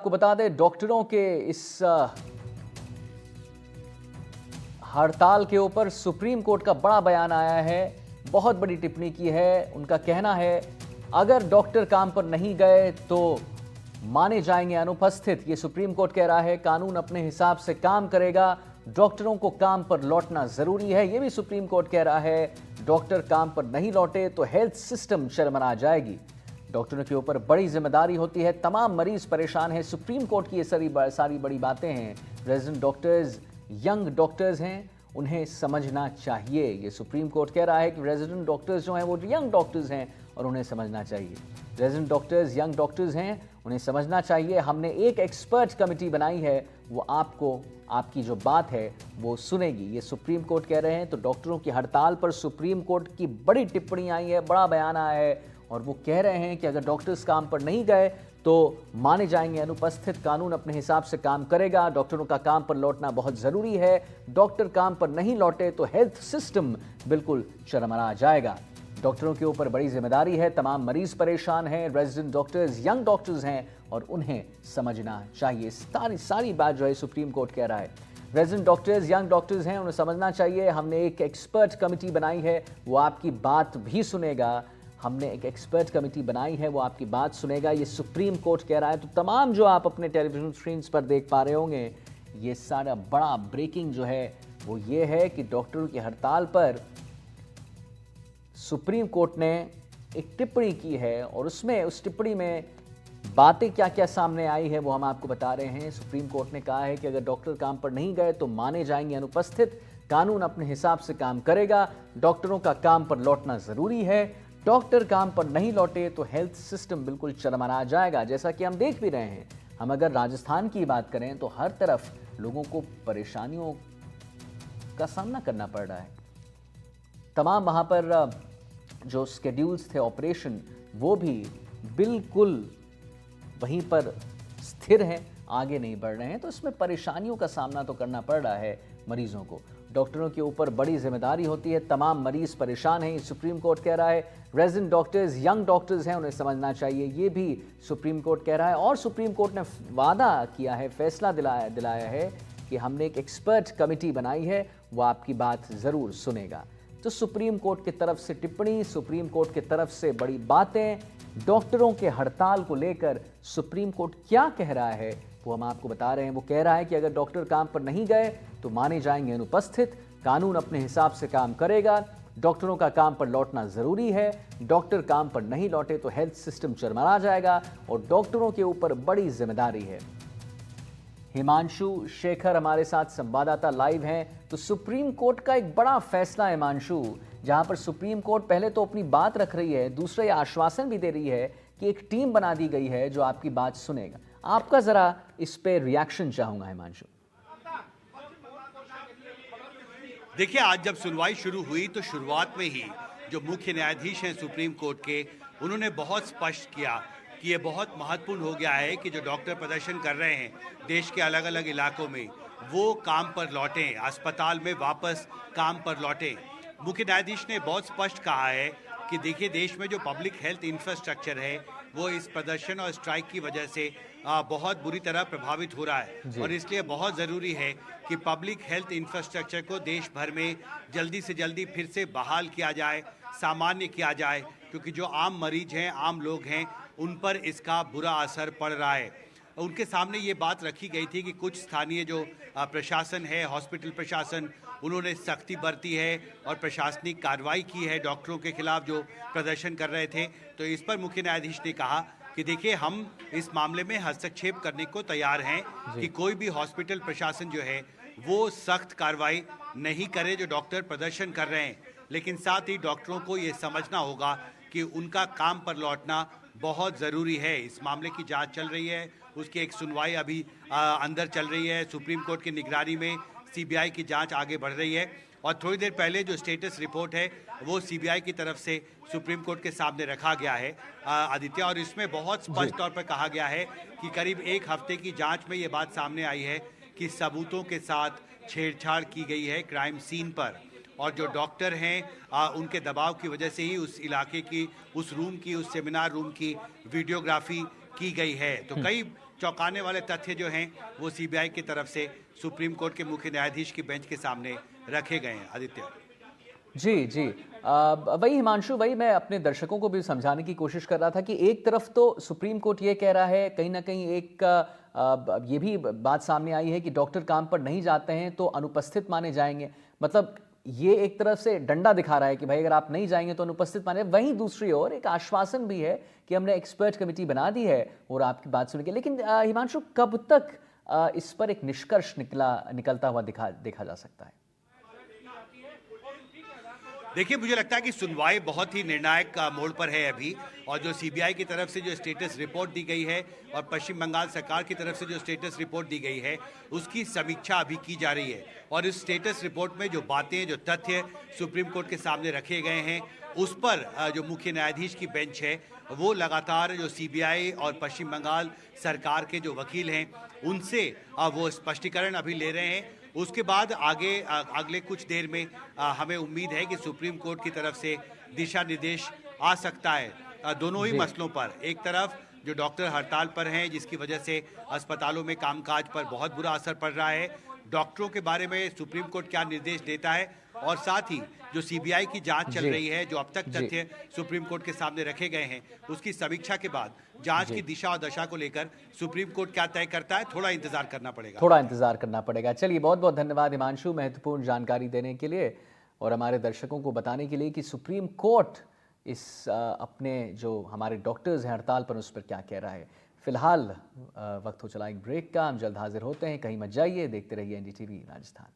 आपको बता दें डॉक्टरों के इस हड़ताल के ऊपर सुप्रीम कोर्ट का बड़ा बयान आया है। बहुत बड़ी टिप्पणी की है। उनका कहना है अगर डॉक्टर काम पर नहीं गए तो माने जाएंगे अनुपस्थित। ये सुप्रीम कोर्ट कह रहा है कानून अपने हिसाब से काम करेगा, डॉक्टरों को काम पर लौटना जरूरी है। ये भी सुप्रीम कोर्ट कह रहा है डॉक्टर काम पर नहीं लौटे तो हेल्थ सिस्टम शर्मना जाएगी। डॉक्टरों के ऊपर बड़ी जिम्मेदारी होती है, तमाम मरीज परेशान हैं। सुप्रीम कोर्ट की ये सारी बड़ी बातें हैं। रेजिडेंट डॉक्टर्स यंग डॉक्टर्स हैं, उन्हें समझना चाहिए। ये सुप्रीम कोर्ट कह रहा है कि रेजिडेंट डॉक्टर्स जो हैं वो यंग डॉक्टर्स हैं और उन्हें समझना चाहिए। रेजिडेंट डॉक्टर्स यंग डॉक्टर्स हैं, उन्हें समझना चाहिए। हमने एक एक्सपर्ट कमेटी बनाई है, वो आपको आपकी जो बात है वो सुनेगी। ये सुप्रीम कोर्ट कह रहे हैं। तो डॉक्टरों की हड़ताल पर सुप्रीम कोर्ट की बड़ी टिप्पणी आई है, बड़ा बयान आया है और वो कह रहे हैं कि अगर डॉक्टर्स काम पर नहीं गए तो माने जाएंगे अनुपस्थित। कानून अपने हिसाब से काम करेगा, डॉक्टरों का काम पर लौटना बहुत जरूरी है। डॉक्टर काम पर नहीं लौटे तो हेल्थ सिस्टम बिल्कुल चरमरा जाएगा। डॉक्टरों के ऊपर बड़ी जिम्मेदारी है, तमाम मरीज परेशान हैं। रेजिडेंट डॉक्टर्स यंग डॉक्टर्स हैं और उन्हें समझना चाहिए। सारी बात जो है सुप्रीम कोर्ट कह रहा है। रेजिडेंट डॉक्टर्स यंग डॉक्टर्स हैं, उन्हें समझना चाहिए। हमने एक एक्सपर्ट कमेटी बनाई है, वो आपकी बात भी सुनेगा। हमने एक एक्सपर्ट कमेटी बनाई है, वो आपकी बात सुनेगा। ये सुप्रीम कोर्ट कह रहा है। तो तमाम जो आप अपने टेलीविजन स्क्रीन्स पर देख पा रहे होंगे, ये सारा बड़ा ब्रेकिंग जो है वो ये है कि डॉक्टरों की हड़ताल पर सुप्रीम कोर्ट ने एक टिप्पणी की है और उसमें उस टिप्पणी में बातें क्या क्या सामने आई है वो हम आपको बता रहे हैं। सुप्रीम कोर्ट ने कहा है कि अगर डॉक्टर काम पर नहीं गए तो माने जाएंगे अनुपस्थित। कानून अपने हिसाब से काम करेगा, डॉक्टरों का काम पर लौटना जरूरी है। डॉक्टर काम पर नहीं लौटे तो हेल्थ सिस्टम बिल्कुल चरमरा जाएगा। जैसा कि हम देख भी रहे हैं, हम अगर राजस्थान की बात करें तो हर तरफ लोगों को परेशानियों का सामना करना पड़ रहा है। तमाम वहां पर जो स्केड्यूल्स थे ऑपरेशन वो भी बिल्कुल वहीं पर स्थिर हैं, आगे नहीं बढ़ रहे हैं। तो इसमें परेशानियों का सामना तो करना पड़ रहा है मरीजों को। डॉक्टरों के ऊपर बड़ी जिम्मेदारी होती है, तमाम मरीज परेशान हैं, सुप्रीम कोर्ट कह रहा है। रेजिडेंट डॉक्टर्स यंग डॉक्टर्स हैं, उन्हें समझना चाहिए, ये भी सुप्रीम कोर्ट कह रहा है। और सुप्रीम कोर्ट ने वादा किया है, फैसला दिलाया है कि हमने एक एक्सपर्ट कमेटी बनाई है, वो आपकी बात जरूर सुनेगा। तो सुप्रीम कोर्ट की तरफ से टिप्पणी, सुप्रीम कोर्ट की तरफ से बड़ी बातें, डॉक्टरों के हड़ताल को लेकर सुप्रीम कोर्ट क्या कह रहा है वो हम आपको बता रहे हैं। वो कह रहा है कि अगर डॉक्टर काम पर नहीं गए तो माने जाएंगे अनुपस्थित। कानून अपने हिसाब से काम करेगा, डॉक्टरों का काम पर लौटना जरूरी है। डॉक्टर काम पर नहीं लौटे तो हेल्थ सिस्टम चरमरा जाएगा और डॉक्टरों के ऊपर बड़ी जिम्मेदारी है। हिमांशु शेखर हमारे साथ संवाददाता लाइव हैं। तो सुप्रीम कोर्ट का एक बड़ा फैसला हिमांशु, जहां पर सुप्रीम कोर्ट पहले तो अपनी बात रख रही है, दूसरा ये आश्वासन भी दे रही है कि एक टीम बना दी गई है जो आपकी बात सुनेगा। आपका जरा इस पे रिएक्शन चाहूंगा हिमांशु। देखिए, आज जब सुनवाई शुरू हुई तो शुरुआत में ही जो मुख्य न्यायाधीश हैं सुप्रीम कोर्ट के, उन्होंने बहुत स्पष्ट किया कि ये बहुत महत्वपूर्ण हो गया है कि जो डॉक्टर प्रदर्शन कर रहे हैं देश के अलग अलग इलाकों में, वो काम पर लौटें, अस्पताल में वापस काम पर लौटें। मुख्य न्यायाधीश ने बहुत स्पष्ट कहा है कि देखिए, देश में जो पब्लिक हेल्थ इंफ्रास्ट्रक्चर है वो इस प्रदर्शन और स्ट्राइक की वजह से बहुत बुरी तरह प्रभावित हो रहा है और इसलिए बहुत ज़रूरी है कि पब्लिक हेल्थ इंफ्रास्ट्रक्चर को देश भर में जल्दी से जल्दी फिर से बहाल किया जाए, सामान्य किया जाए, क्योंकि जो आम मरीज हैं, आम लोग हैं, उन पर इसका बुरा असर पड़ रहा है। उनके सामने ये बात रखी गई थी कि कुछ स्थानीय जो प्रशासन है, हॉस्पिटल प्रशासन, उन्होंने सख्ती बरती है और प्रशासनिक कार्रवाई की है डॉक्टरों के खिलाफ जो प्रदर्शन कर रहे थे। तो इस पर मुख्य न्यायाधीश ने कहा कि देखिए, हम इस मामले में हस्तक्षेप करने को तैयार हैं कि कोई भी हॉस्पिटल प्रशासन जो है वो सख्त कार्रवाई नहीं करे जो डॉक्टर प्रदर्शन कर रहे हैं। लेकिन साथ ही डॉक्टरों को ये समझना होगा कि उनका काम पर लौटना बहुत ज़रूरी है। इस मामले की जांच चल रही है, उसकी एक सुनवाई अभी अंदर चल रही है। सुप्रीम कोर्ट की निगरानी में सीबीआई की जांच आगे बढ़ रही है और थोड़ी देर पहले जो स्टेटस रिपोर्ट है वो सीबीआई की तरफ से सुप्रीम कोर्ट के सामने रखा गया है आदित्य, और इसमें बहुत स्पष्ट तौर पर कहा गया है कि करीब एक हफ्ते की जांच में ये बात सामने आई है कि सबूतों के साथ छेड़छाड़ की गई है क्राइम सीन पर, और जो डॉक्टर हैं उनके दबाव की वजह से ही उस इलाके की, उस रूम की, उस सेमिनार रूम की वीडियोग्राफी की गई है। तो कई चौंकाने वाले तथ्य जो हैं वो सीबीआई की तरफ से सुप्रीम कोर्ट के मुख्य न्यायाधीश की बेंच के सामने रखे गए हैं। आदित्य। जी, जी। वही हिमांशु, वही मैं अपने दर्शकों को भी समझाने की कोशिश कर रहा था कि एक तरफ तो सुप्रीम कोर्ट ये कह रहा है, कहीं न कहीं एक ये भी बात सामने आई है कि डॉक्टर काम पर नहीं जाते हैं तो अनुपस्थित माने जाएँगे। मतलब ये एक तरफ से डंडा दिखा रहा है कि भाई अगर आप नहीं जाएँगे तो अनुपस्थित माने, वहीं दूसरी ओर एक आश्वासन भी है कि हमने एक्सपर्ट कमेटी बना दी है और आपकी बात सुन के। लेकिन हिमांशु, कब तक इस पर एक निष्कर्ष निकलता हुआ देखा जा सकता है? देखिए, मुझे लगता है कि सुनवाई बहुत ही निर्णायक मोड़ पर है अभी, और जो सीबीआई की तरफ से जो स्टेटस रिपोर्ट दी गई है और पश्चिम बंगाल सरकार की तरफ से जो स्टेटस रिपोर्ट दी गई है उसकी समीक्षा अभी की जा रही है। और इस स्टेटस रिपोर्ट में जो बातें, जो तथ्य सुप्रीम कोर्ट के सामने रखे गए हैं उस पर जो मुख्य न्यायाधीश की बेंच है वो लगातार जो सीबीआई और पश्चिम बंगाल सरकार के जो वकील हैं उनसे वो स्पष्टीकरण अभी ले रहे हैं। उसके बाद आगे अगले कुछ देर में हमें उम्मीद है कि सुप्रीम कोर्ट की तरफ से दिशा निर्देश आ सकता है दोनों ही जी। मसलों पर। एक तरफ जो डॉक्टर हड़ताल पर हैं जिसकी वजह से अस्पतालों में कामकाज पर बहुत बुरा असर पड़ रहा है, डॉक्टरों के बारे में सुप्रीम कोर्ट क्या निर्देश देता है, और साथ ही जो सीबीआई की जांच चल जी। रही है, जो अब तक जी। तथ्य सुप्रीम कोर्ट के सामने रखे गए हैं उसकी समीक्षा के बाद जांच जी। की दिशा और दशा को लेकर सुप्रीम कोर्ट क्या तय करता है, थोड़ा इंतजार करना पड़ेगा। थोड़ा इंतज़ार करना पड़ेगा। चलिए, बहुत-बहुत धन्यवाद हिमांशु, महत्वपूर्ण जानकारी देने के लिए और हमारे दर्शकों को बताने के लिए कि सुप्रीम कोर्ट इस अपने जो हमारे डॉक्टर्स हैं हड़ताल पर, उस पर क्या कह रहा है। फिलहाल वक्त हो चला एक ब्रेक का, हम जल्द हाजिर होते हैं, कहीं मत जाइए, देखते रहिए एनडीटीवी राजस्थान।